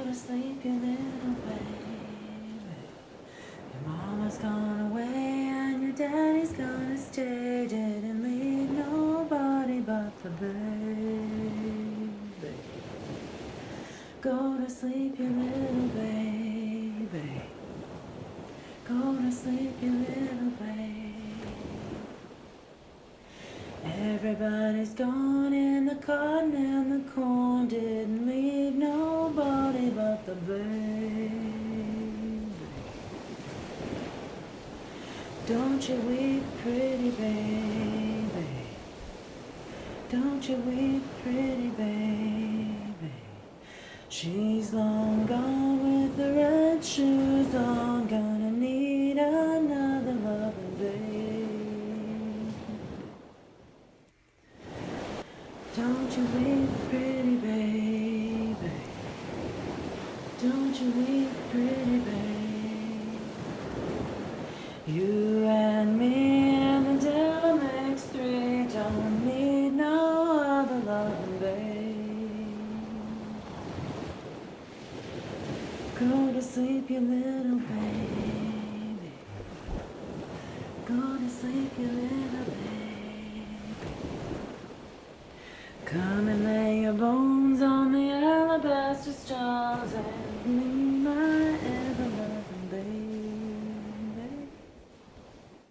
to sleep, you little baby. Your mama's gone away and your daddy's gonna stay. Didn't leave nobody but the baby. Go to sleep, you little baby. Go to sleep, you little baby. Everybody's gone in the cotton and the corn. Didn't leave nobody but the baby. Don't you weep, pretty baby. Don't you weep, pretty baby. She's long gone with the red shoes on. Gonna need another loving baby. Don't you weep, pretty baby. Don't you weep, pretty baby. You and me and the devil makes three. Don't need no other loving baby. Go to sleep, you little baby. Go to sleep, you little baby. Come and lay your bones on the alabaster straws.